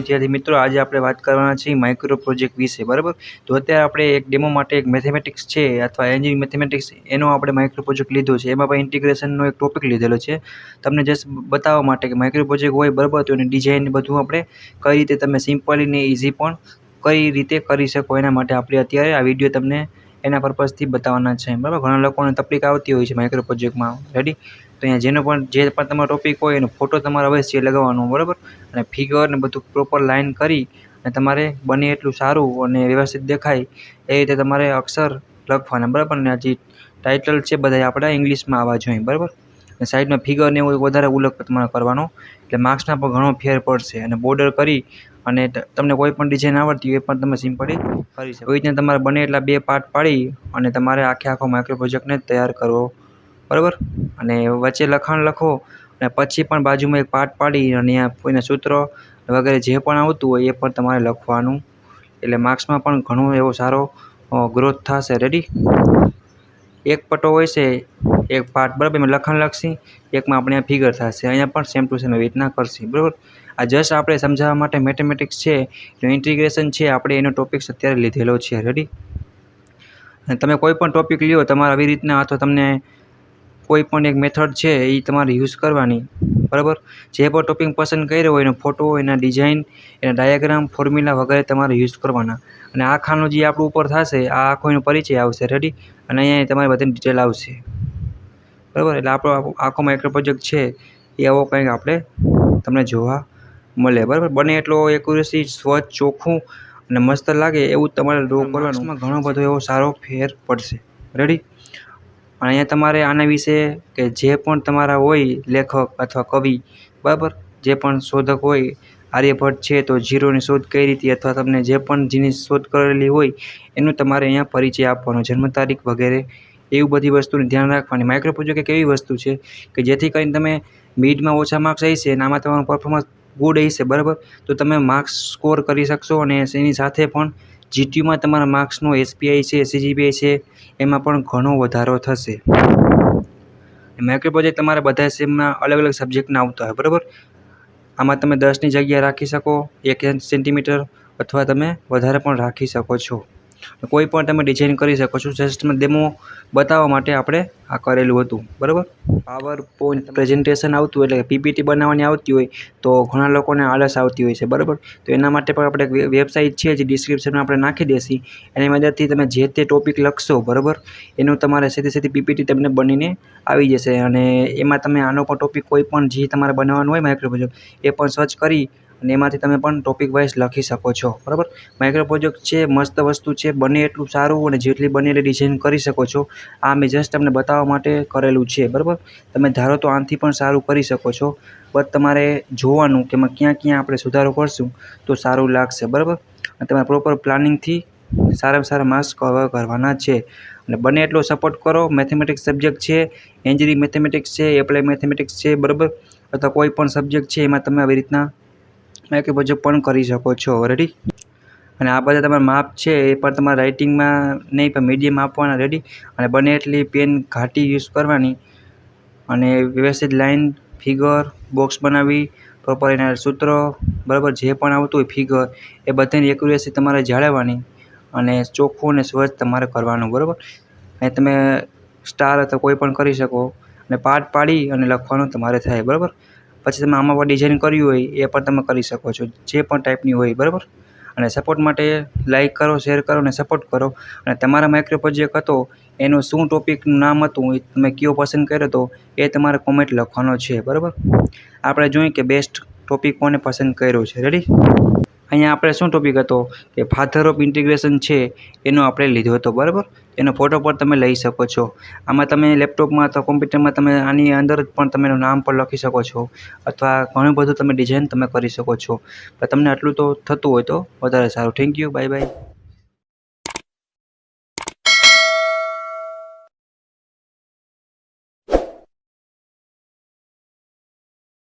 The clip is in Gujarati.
વિદ્યાર્થી મિત્રો, આજે આપણે વાત કરવાના છીએ માઇક્રો પ્રોજેક્ટ વિશે, બરાબર. તો અત્યારે આપણે એક ડેમો માટે એક મેથેમેટિક્સ છે અથવા એન્જિનિયરિંગ મેથેમેટિક્સ એનો આપણે માઇક્રો પ્રોજેક્ટ લીધો છે. એમાં પણ ઇન્ટિગ્રેશનનો એક ટોપિક લીધેલો છે તમને જસ્ટ બતાવવા માટે કે માઇક્રો પ્રોજેક્ટ હોય, બરાબર. તો એની ડિઝાઇન બધું આપણે કઈ રીતે તમે સિમ્પલી ને ઇઝી પણ કઈ રીતે કરી શકો એના માટે આપણે અત્યારે આ વિડીયો તમને એના પર્પઝથી બતાવવાના છે, બરાબર. ઘણા લોકોને તકલીફ આવતી હોય છે માઇક્રો પ્રોજેક્ટમાં. રેડી? તો અહીંયા જે પણ તમારો ટોપિક હોય એનો ફોટો તમારે અવશ્ય લગાવવાનો, બરાબર. અને ફિગર ને બધું પ્રોપર લાઇન કરી અને તમારે બને એટલું સારું અને વ્યવસ્થિત દેખાય એ રીતે તમારે અક્ષર લખવાના, બરાબર. ને જે ટાઇટલ છે બધા આપણા ઇંગ્લિશમાં આવવા જોઈએ, બરાબર. અને સાઈડમાં ફિગર ને એવું વધારે ઉલ્લેખ તમારે કરવાનો, એટલે માર્ક્સના પણ ઘણો ફેર પડશે. અને બોર્ડર કરી અને તમને કોઈ પણ ડિઝાઇન આવડતી હોય એ પણ તમે સિમ્પલી કરી શકો. એવી રીતના તમારે બને એટલા 2 પાર્ટ પાડી અને તમારે આખો માઇક્રો પ્રોજેક્ટને તૈયાર કરવો, બરાબર. અને વચ્ચે લખાણ લખો અને પછી પણ બાજુમાં એક પાર્ટ પાડી અને અહીંયા કોઈના સૂત્ર વગેરે જે પણ આવતું હોય એ પણ તમારે લખવાનું, એટલે માર્ક્સમાં પણ ઘણો એવો સારો ગ્રોથ થશે. રેડી? એક પટ્ટો હોય છે, એક પાર્ટ, બરાબર. એમાં લખાણ લખશી, એકમાં આપણે ફિગર થશે. અહીંયા પણ સેમ ટુ સેમ એવી રીતના કરશી, બરાબર. આ જસ્ટ આપણે સમજાવવા માટે મેથેમેટિક્સ છે, ઇન્ટિગ્રેશન છે, આપણે એનો ટોપિક્સ અત્યારે લીધેલો છે. રેડી? અને તમે કોઈ પણ ટોપિક લ્યો તમારે આવી રીતના, અથવા તમને કોઈ પણ એક મેથડ છે એ તમારે યુઝ કરવાની, બરાબર. જે પણ ટોપિક પસંદ કર્યો હોય એનો ફોટો, એના ડિઝાઇન, એના ડાયાગ્રામ, ફોર્મ્યુલા વગેરે તમારે યુઝ કરવાના. અને આ ખાનું જે આપણું ઉપર થશે આ આખો એનો પરિચય આવશે. રેડી? અને અહીંયા તમારી બધી ડિટેલ આવશે, બરાબર. એટલે આપણો આખો માઇક્રો પ્રોજેક્ટ છે એ આવો કંઈક આપણે તમને જોવા મળે, બરાબર. બને એટલો એક્યુરેસી, સ્વચ્છ, ચોખ્ખું અને મસ્ત લાગે એવું તમારે ડ્રો કરવાનું. ઘણો બધો એવો સારો ફેર પડશે. રેડી? અને અહીંયા તમારે આના વિશે કે જે પણ તમારા હોય લેખક અથવા કવિ, બરાબર, જે પણ શોધક હોય, આર્યભટ્ટ છે તો જીરોની શોધ કઈ રીતે, અથવા તમને જે પણ જેની શોધ કરેલી હોય એનું તમારે અહીંયા પરિચય આપવાનો, જન્મ તારીખ વગેરે એવી બધી વસ્તુનું ધ્યાન રાખવાની. માઇક્રો પ્રોજેક્ટ એક એવી વસ્તુ છે કે જેથી કરીને તમે મિડમાં ઓછા માર્ક્સ હશે અને આમાં તમારું પરફોર્મન્સ ગુડ હશે, બરાબર, તો તમે માર્ક્સ સ્કોર કરી શકશો. અને એની સાથે પણ જીટીયુમાં તમારા માર્ક્સનો એસપીઆઈ છે, સીજીપીઆઈ છે, એમાં પણ ઘણો વધારો થશે. માઇક્રો પ્રોજેક્ટ તમારે બધા સેમમાં અલગ અલગ સબ્જેક્ટના આવતા હોય, બરાબર. આમાં તમે 10ની જગ્યા રાખી શકો, 1 સેન્ટીમીટર, અથવા તમે વધારે પણ રાખી શકો છો. કોઈ પણ તમે ડિઝાઇન કરી શકો છો. જસ્ટ ડેમો બતાવવા માટે આપણે આ કરેલું હતું, બરાબર. પાવર પોઈન્ટ પ્રેઝન્ટેશન આવતું એટલે પીપીટી બનાવવાની આવતી હોય તો ઘણા લોકોને આળસ આવતી હોય છે, બરાબર. તો એના માટે પણ આપણે એક વેબસાઇટ છે જે ડિસ્ક્રિપ્શનમાં આપણે નાખી દેશી. એની મદદથી તમે જે તે ટોપિક લખશો, બરાબર, એનું તમારે સીધી પીપીટી તમને બનીને આવી જશે. અને એમાં તમે આનો પણ ટોપિક કોઈ પણ જે તમારે બનાવવાનું હોય માઇક્રો પ્રોજેક્ટ એ પણ સર્ચ કરી અને એમાંથી તમે પણ ટોપિક વાઇઝ લખી શકો છો, બરાબર. માઇક્રો પ્રોજેક્ટ છે મસ્ત વસ્તુ છે, બને એટલું સારું અને જેટલી બને એટલી ડિઝાઇન કરી શકો છો. આ મેં જસ્ટ તમને બતાવવા માટે કરેલું છે, બરાબર. તમે ધારો તો આનાથી પણ સારું કરી શકો છો, બટ તમારે જોવાનું કે એમાં ક્યાં ક્યાં આપણે સુધારો કરશું તો સારું લાગશે, બરાબર. અને તમારે પ્રોપર પ્લાનિંગથી સારામાં સારા માર્ક્સ કવર કરવાના છે. અને બને એટલો સપોર્ટ કરો. મેથેમેટિક્સ સબ્જેક્ટ છે, એન્જિનિયરિંગ મેથેમેટિક્સ છે, એપ્લાય મેથેમેટિક્સ છે, બરાબર, અથવા કોઈ પણ સબ્જેક્ટ છે એમાં તમે આવી રીતના માઇક્રો પ્રોજેક્ટ પણ કરી શકો છો. રેડી? અને આ બધા તમારા માપ છે એ પણ તમારા રાઇટિંગમાં નહીં પણ મીડિયમ આપવાના. રેડી? અને બને એટલી પેન ઘાટી યુઝ કરવાની અને વ્યવસ્થિત લાઇન, ફિગર, બોક્સ બનાવી, પ્રોપર એના સૂત્ર, બરાબર, જે પણ આવતું હોય ફિગર એ બધાની એક્યુરેસી તમારે જાળવવાની અને ચોખ્ખું અને સ્વચ્છ તમારે કરવાનું, બરાબર. અને તમે સ્ટાર અથવા કોઈ પણ કરી શકો અને પાર્ટ પાડી અને લખવાનું તમારે થાય, બરાબર. પછી તમે આમાં પણ ડિઝાઇન કર્યું હોય એ પણ તમે કરી શકો છો, જે પણ ટાઈપની હોય, બરાબર. અને સપોર્ટ માટે લાઇક કરો, શેર કરો અને સપોર્ટ કરો. અને તમારા માઇક્રો પ્રોજેક્ટ હતો એનું શું ટોપિકનું નામ હતું, એ તમે કયો પસંદ કર્યો હતો એ તમારે કોમેન્ટ લખવાનો છે, બરાબર. આપણે જોઈએ કે બેસ્ટ ટોપિક કોને પસંદ કર્યો છે. રેડી? અહીંયા આપણે શું ટોપિક હતો કે ફાધર ઓફ ઇન્ટિગ્રેશન છે એનો આપણે લીધો હતો, બરાબર. એનો ફોટો પણ તમે લઈ શકો છો. આમાં તમે લેપટોપમાં અથવા કોમ્પ્યુટરમાં તમે આની અંદર પણ તમે એનું નામ પણ લખી શકો છો, અથવા ઘણું બધું તમે ડિઝાઇન તમે કરી શકો છો. પણ તમને આટલું તો થતું હોય તો વધારે સારું. Thank you, bye bye.